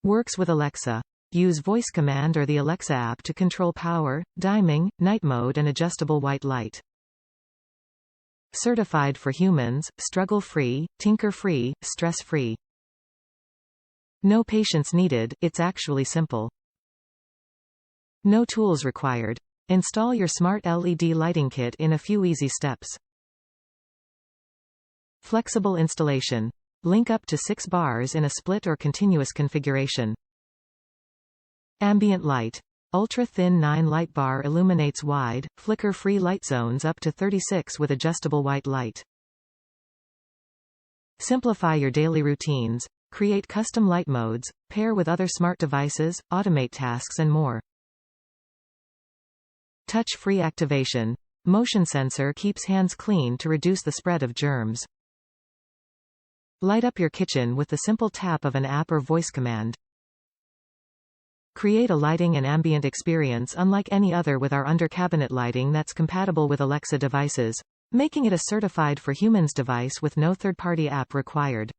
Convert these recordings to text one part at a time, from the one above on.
Works with Alexa. Use voice command or the Alexa app to control power, dimming, night mode and adjustable white light. Certified for humans, struggle-free, tinker-free, stress-free. No patience needed, it's actually simple. No tools required. Install your smart LED lighting kit in a few easy steps. Flexible installation. Link up to 6 bars in a split or continuous configuration. Ambient Light. Ultra-thin 9 light bar illuminates wide, flicker-free light zones up to 36 with adjustable white light. Simplify your daily routines. Create custom light modes, pair with other smart devices, automate tasks and more. Touch-free activation. Motion sensor keeps hands clean to reduce the spread of germs. Light up your kitchen with the simple tap of an app or voice command. Create a lighting and ambient experience unlike any other with our under-cabinet lighting that's compatible with Alexa devices, making it a certified for humans device with no third-party app required.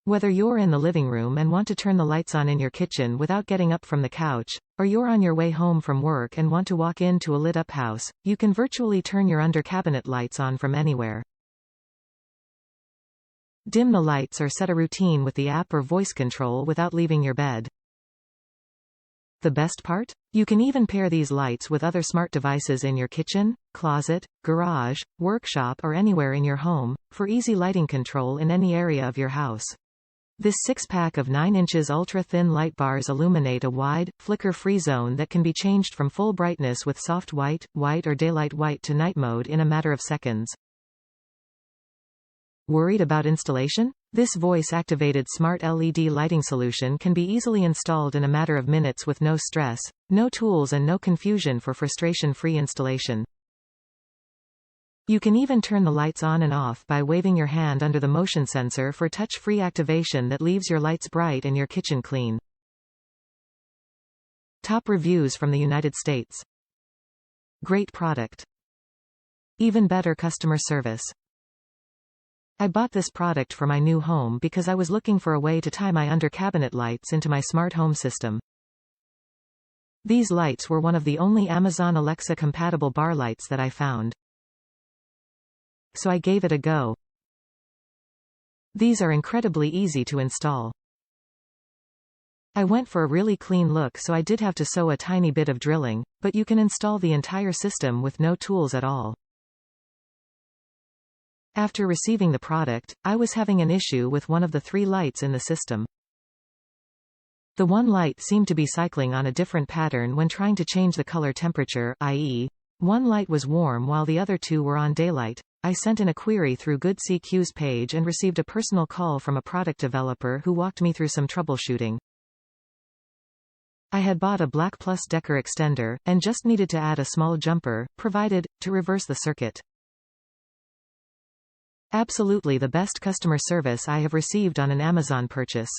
Whether you're in the living room and want to turn the lights on in your kitchen without getting up from the couch, or you're on your way home from work and want to walk into a lit-up house, you can virtually turn your under-cabinet lights on from anywhere. Dim the lights or set a routine with the app or voice control without leaving your bed. The best part? You can even pair these lights with other smart devices in your kitchen, closet, garage, workshop or anywhere in your home, for easy lighting control in any area of your house. This 6-pack of 9 inches ultra-thin light bars illuminate a wide, flicker-free zone that can be changed from full brightness with soft white, white or daylight white to night mode in a matter of seconds. Worried about installation? This voice-activated smart LED lighting solution can be easily installed in a matter of minutes with no stress, no tools and no confusion for frustration-free installation. You can even turn the lights on and off by waving your hand under the motion sensor for touch-free activation that leaves your lights bright and your kitchen clean. Top reviews from the United States. Great product. Even better customer service. I bought this product for my new home because I was looking for a way to tie my under-cabinet lights into my smart home system. These lights were one of the only Amazon Alexa-compatible bar lights that I found. So I gave it a go. These are incredibly easy to install. I went for a really clean look, so I did have to sew a tiny bit of drilling, but you can install the entire system with no tools at all. After receiving the product, I was having an issue with one of the 3 lights in the system. The one light seemed to be cycling on a different pattern when trying to change the color temperature, i.e., one light was warm while the other 2 were on daylight. I sent in a query through GoodCQ's page and received a personal call from a product developer who walked me through some troubleshooting. I had bought a BLACK+DECKER extender, and just needed to add a small jumper, provided, to reverse the circuit. Absolutely the best customer service I have received on an Amazon purchase.